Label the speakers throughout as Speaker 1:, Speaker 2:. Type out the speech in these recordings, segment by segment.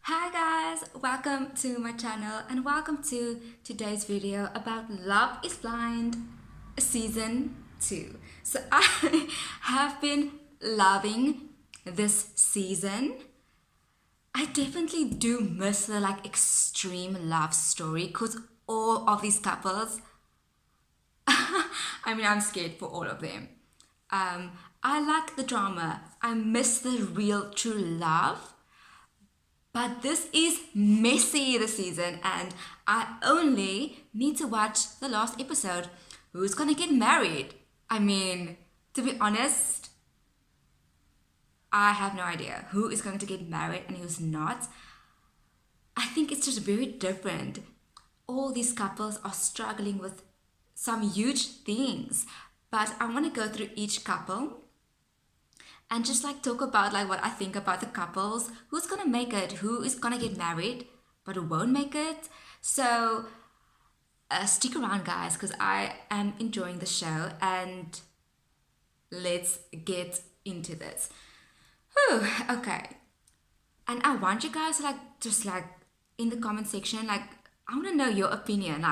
Speaker 1: Hi guys, welcome to my channel and welcome to today's video about Love is Blind season 2. So I have been loving this season. I definitely do miss the extreme love story because all of these couples, I'm scared for all of them. Um, I like the drama. I miss the real true love. But this is messy this season, and I only need to watch the last episode. Who's gonna get married? To be honest, I have no idea who is going to get married and who's not. I think it's just very different. All these couples are struggling with some huge things, but I want to go through each couple and just talk about what I think about the couples, who's gonna make it, who is gonna get married, but who won't make it. So stick around, guys, because I am enjoying the show, and let's get into this. Whew, okay, and I want you guys to just in the comment section, I want to know your opinion.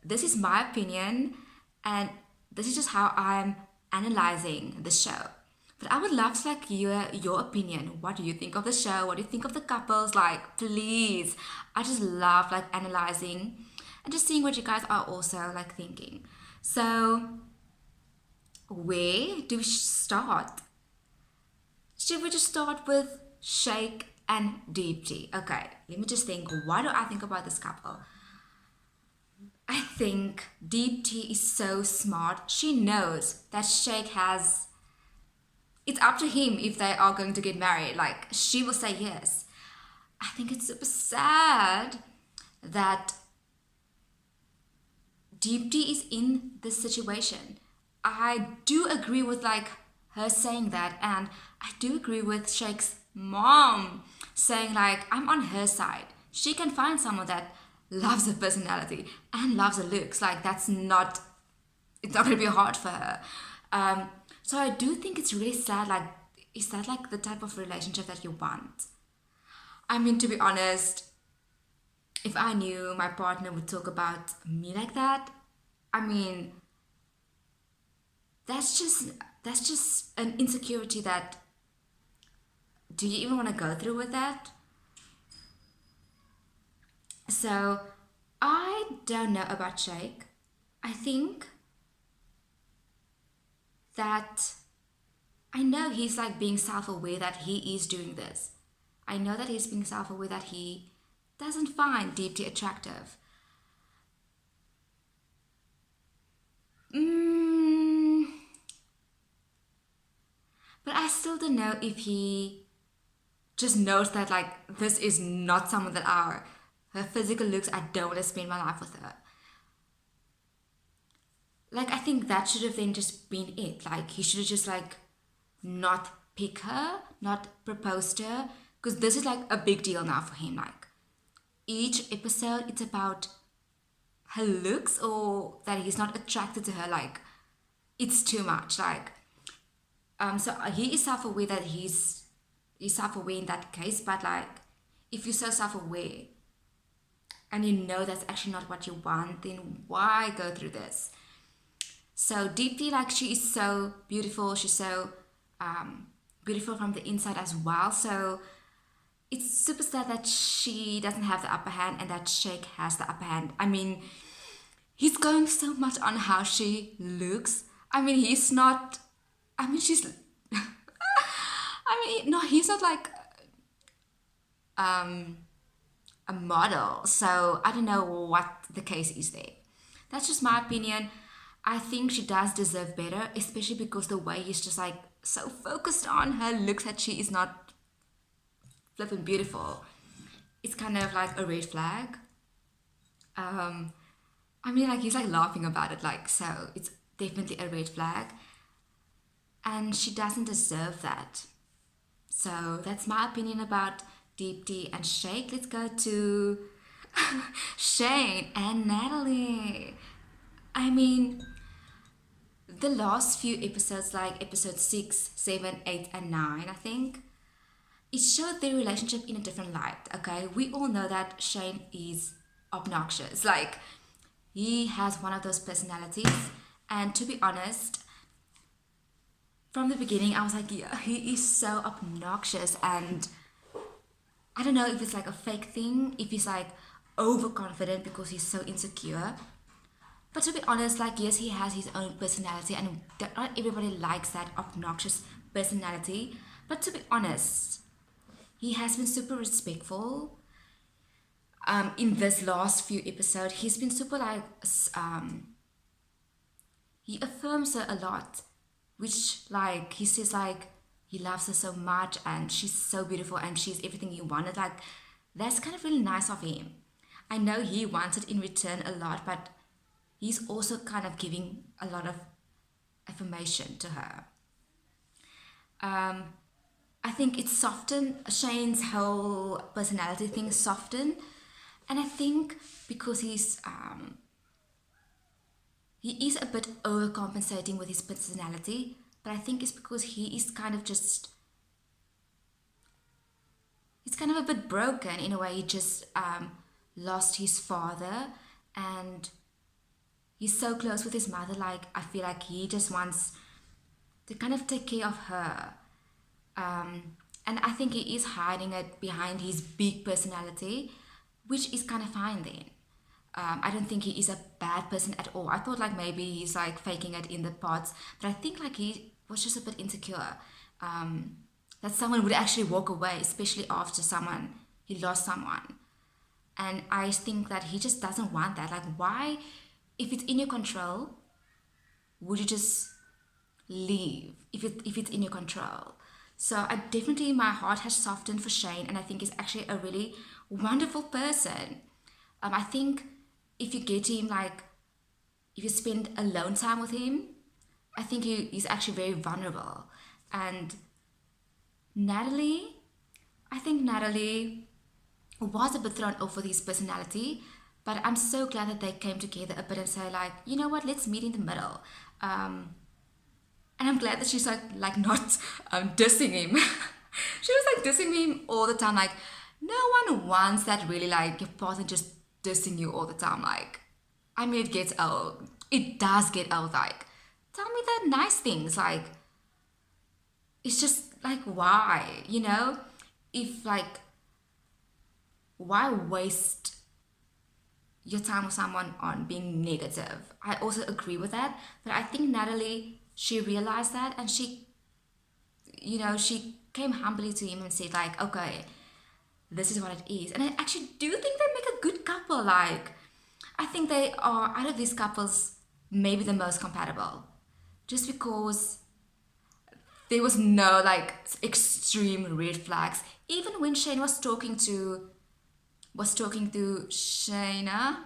Speaker 1: This is my opinion, and this is just how I'm analyzing the show. But I would love to hear your opinion. What do you think of the show? What do you think of the couples? Please. I just love analyzing and just seeing what you guys are also thinking. So where do we start? Should we just start with Shake and Deep Tea? Okay, let me just think. What do I think about this couple? I think Deep Tea is so smart. She knows that Shake has. It's up to him if they are going to get married. She will say yes. I think it's super sad that Deep Tea is in this situation. I do agree with her saying that, and I do agree with Shake's mom saying I'm on her side. She can find someone that loves her personality and loves her looks. That's not, it's not gonna be hard for her. So I do think it's really sad. Is that the type of relationship that you want? To be honest, if I knew my partner would talk about me like that, I mean, that's just an insecurity that, do you even want to go through with that? So I don't know about Shake. I think that I know he's being self-aware that he is doing this. I know that he's being self-aware that he doesn't find Deep Tea attractive. But I still don't know if he just knows that this is not someone that her physical looks, I don't want to spend my life with her. I think that should have then just been it. He should have just not pick her, not propose to her, because this is a big deal now for him. Each episode, it's about her looks or that he's not attracted to her. It's too much. So he is self-aware that he's self-aware in that case, but if you're so self-aware and you know that's actually not what you want, then why go through this? So Deeply, she is so beautiful. She's so beautiful from the inside as well. So it's super sad that she doesn't have the upper hand and that Shake has the upper hand. He's going so much on how she looks. He's not. She's. No, he's not a model. So I don't know what the case is there. That's just my opinion. I think she does deserve better, especially because the way he's just so focused on her looks that she is not flipping beautiful. It's kind of a red flag. He's laughing about it, so it's definitely a red flag. And she doesn't deserve that. So that's my opinion about Deep Tea and Shake. Let's go to Shane and Natalie. The last few episodes, episode 6, 7, 8, and 9, I think, it showed their relationship in a different light. Okay, we all know that Shane is obnoxious. Like, he has one of those personalities, and to be honest, from the beginning, I was like, yeah, he is so obnoxious, and I don't know if it's like a fake thing, if he's like overconfident because he's so insecure. But to be honest, like, yes, he has his own personality, and not everybody likes that obnoxious personality. But to be honest, he has been super respectful. In this last few episodes, he's been super like, he affirms her a lot, which like he says like he loves her so much and she's so beautiful and she's everything he wanted. Like, that's kind of really nice of him. I know he wants it in return a lot, but he's also kind of giving a lot of affirmation to her. I think it's softened Shane's whole personality thing softened, and I think because he is a bit overcompensating with his personality, but I think it's because he is kind of just he's kind of a bit broken in a way. He just lost his father, and he's so close with his mother. Like, I feel like he just wants to kind of take care of her. And I think he is hiding it behind his big personality, which is kind of fine then. I don't think he is a bad person at all. I thought like maybe he's like faking it in the parts, but I think like he was just a bit insecure. That someone would actually walk away, especially after he lost someone. And I think that he just doesn't want that. Like, why, if it's in your control, would you just leave if it's in your control? So I definitely, my heart has softened for Shane, and I think he's actually a really wonderful person. I think if you get him, like, if you spend alone time with him, I think he's actually very vulnerable. And Natalie, I think Natalie was a bit thrown off with his personality, but I'm so glad that they came together a bit and say like, you know what, let's meet in the middle. And I'm glad that she's like not dissing him. She was like dissing him all the time. Like, no one wants that, really, like your partner just dissing you all the time. Like, I mean, it gets old. It does get old. Like, tell me the nice things. Like, it's just like, why? You know, if like, why waste your time with someone on being negative? I also agree with that. But I think Natalie, she realized that, and she came humbly to him and said like, okay, this is what it is. And I actually do think they make a good couple. Like, I think they are, out of these couples, maybe the most compatible, just because there was no like extreme red flags. Even when Shane was talking to Shayna,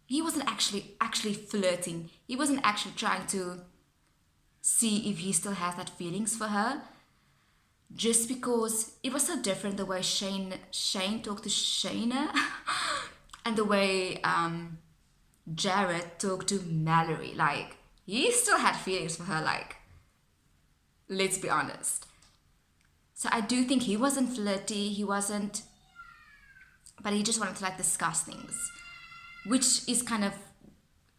Speaker 1: he wasn't actually flirting. He wasn't actually trying to see if he still has that feelings for her. Just because it was so different the way Shane talked to Shayna and the way Jared talked to Mallory. Like, he still had feelings for her. Like, let's be honest. So I do think he wasn't flirty. He wasn't, but he just wanted to like discuss things, which is kind of,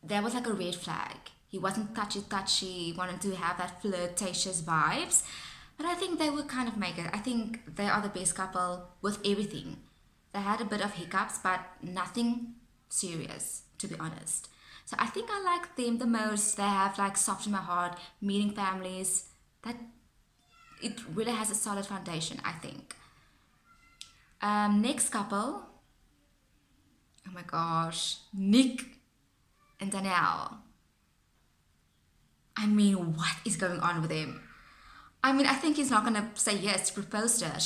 Speaker 1: that was like a red flag. He wasn't touchy, he wanted to have that flirtatious vibes. But I think they would kind of make it. I think they are the best couple with everything. They had a bit of hiccups, but nothing serious, to be honest. So I think I like them the most. They have like softened my heart, meeting families. That it really has a solid foundation, I think. Next couple. Oh my gosh, Nick and Danelle. I mean, what is going on with him? I mean, I think he's not gonna say yes to propose to her.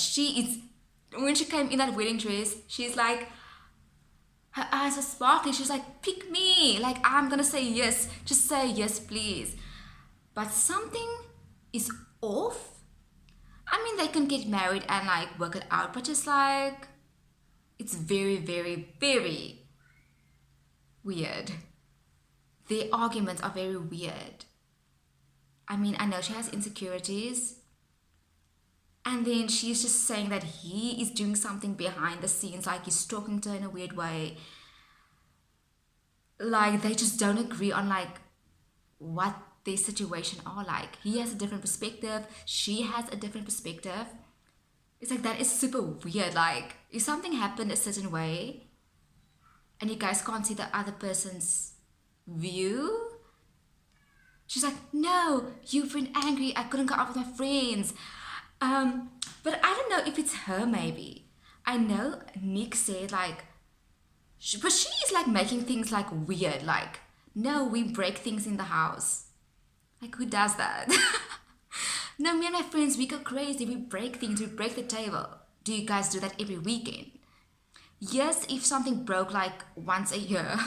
Speaker 1: When she came in that wedding dress, she's like, her eyes were sparkling. She was like, pick me. Like, I'm gonna say yes. Just say yes, please. But something is off. I mean, they can get married and like work it out, but just like, it's very, very, very weird. Their arguments are very weird. I mean, I know she has insecurities, And then she's just saying that he is doing something behind the scenes, like he's talking to her in a weird way. Like they just don't agree on like what their situation are like. He has a different perspective, she has a different perspective. It's like that is super weird. Like if something happened a certain way and you guys can't see the other person's view, she's like, no, you've been angry, I couldn't go out with my friends. But I don't know if it's her maybe. I know Nick said like, but she is like making things like weird. Like, no, we break things in the house. Like, who does that? No, me and my friends, we go crazy. We break things, we break the table. Do you guys do that every weekend? Yes, if something broke like once a year,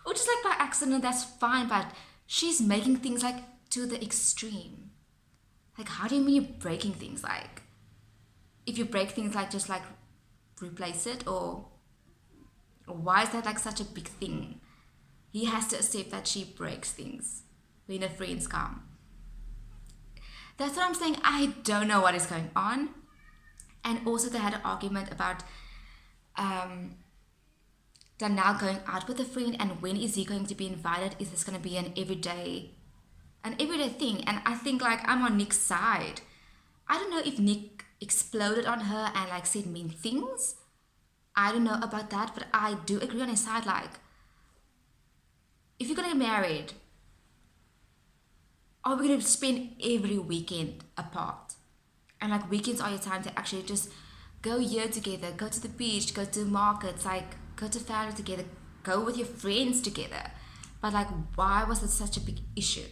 Speaker 1: or just like by accident, that's fine. But she's making things like to the extreme. Like, how do you mean you're breaking things? Like, if you break things, like just like replace it, or why is that like such a big thing? He has to accept that she breaks things when her friends come. That's what I'm saying. I don't know what is going on. And also they had an argument about Danelle going out with a friend, and when is he going to be invited? Is this going to be an everyday thing? And I think like I'm on Nick's side. I don't know if Nick exploded on her and like said mean things. I don't know about that, but I do agree on his side. Like, if you're gonna get married, are we gonna spend every weekend apart? And like weekends are your time to actually just go here together, go to the beach, go to markets, like go to family together, go with your friends together. But like, why was it such a big issue?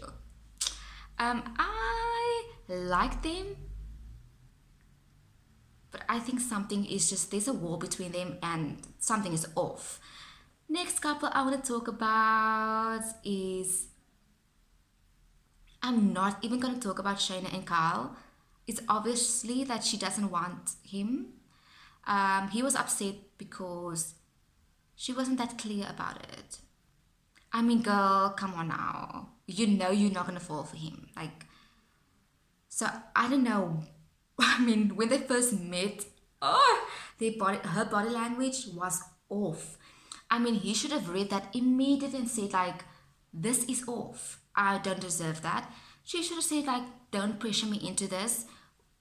Speaker 1: I like them, but I think something is just, there's a wall between them and something is off. Next couple I want to talk about is, I'm not even going to talk about Shayna and Kyle. It's obviously that she doesn't want him. He was upset because she wasn't that clear about it. I mean, girl, come on now. You know you're not going to fall for him. Like, so I don't know. I mean, when they first met, oh, her body language was off. I mean, he should have read that immediately and said like, this is off. I don't deserve that. She should have said like, don't pressure me into this.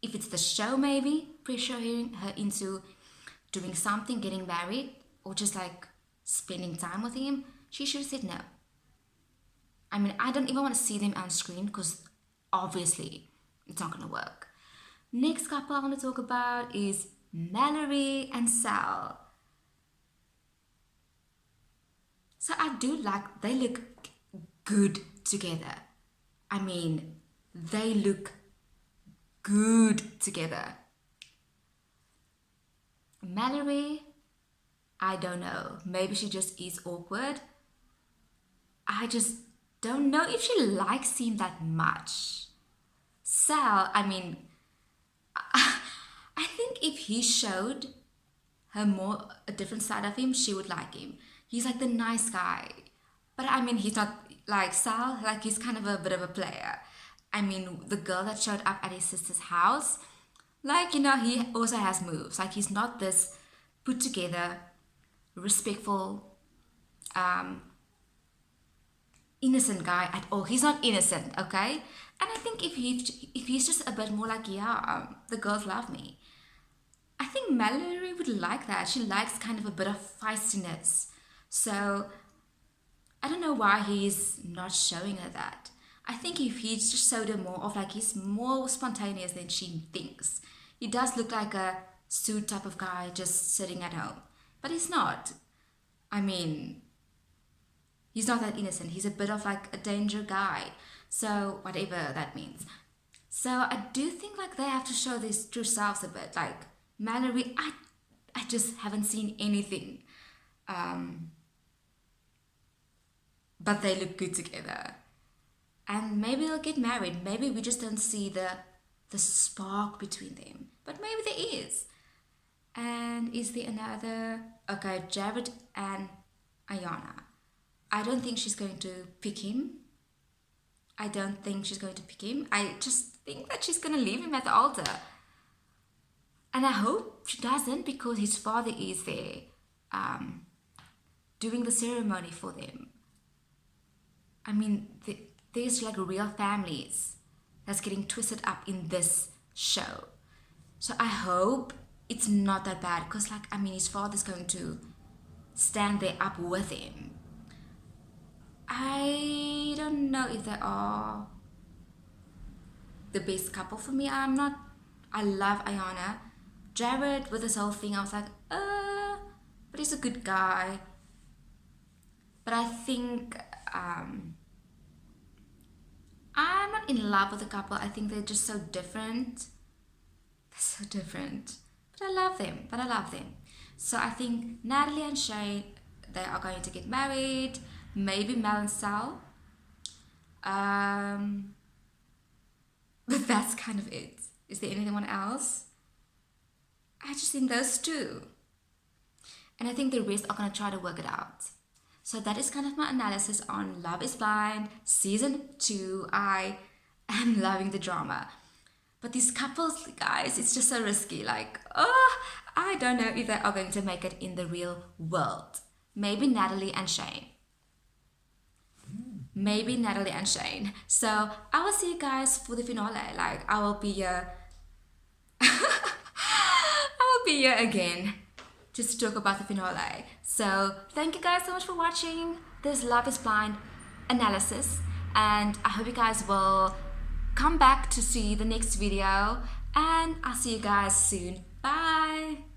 Speaker 1: If it's the show, maybe pressure her into doing something, getting married, or just like spending time with him. She should have said no. I mean, I don't even want to see them on screen because obviously it's not going to work. Next couple I want to talk about is Mallory and Sal. So I do like, they look good together. I mean, they look good together. Mallory, I don't know. Maybe she just is awkward. I just don't know if she likes him that much. Sal, I mean, I think if he showed her more a different side of him, she would like him. He's like the nice guy. But I mean, he's not like Sal, like he's kind of a bit of a player. I mean, the girl that showed up at his sister's house, like, you know, he also has moves. Like, he's not this put together, respectful, innocent guy at all. He's not innocent, okay? And I think if he's just a bit more like, yeah, the girls love me, I think Mallory would like that. She likes kind of a bit of feistiness. So I don't know why he's not showing her that. I think if he just showed her more of like, he's more spontaneous than she thinks. He does look like a suit type of guy just sitting at home. But he's not. I mean, he's not that innocent. He's a bit of like a danger guy. So whatever that means. So I do think like they have to show their true selves a bit. Like Mallory, I just haven't seen anything. But they look good together. And maybe they'll get married. Maybe we just don't see the spark between them. But maybe there is. And is there another? Okay, Jared and Ayana. I don't think she's going to pick him. I don't think she's going to pick him. I just think that she's going to leave him at the altar. And I hope she doesn't, because his father is there doing the ceremony for them. I mean, there's like real families that's getting twisted up in this show. So I hope it's not that bad, because like, I mean, his father's going to stand there up with him. I don't know if they are the best couple for me. I love Ayana. Jared, with this whole thing, I was like, but he's a good guy. But I think I'm not in love with the couple. I think they're just so different. They're so different. But I love them. So I think Natalie and Shane, they are going to get married. Maybe Mel and Sal. But that's kind of it. Is there anyone else? I just think those two. And I think the rest are going to try to work it out. So that is kind of my analysis on Love is Blind Season 2. I am loving the drama. But these couples, guys, it's just so risky. Like, I don't know if they are going to make it in the real world. Maybe Natalie and Shane. So I will see you guys for the finale. Like, I will be here. I will be here again just to talk about the finale. So thank you guys so much for watching this Love is Blind analysis, and I hope you guys will come back to see the next video, and I'll see you guys soon. Bye.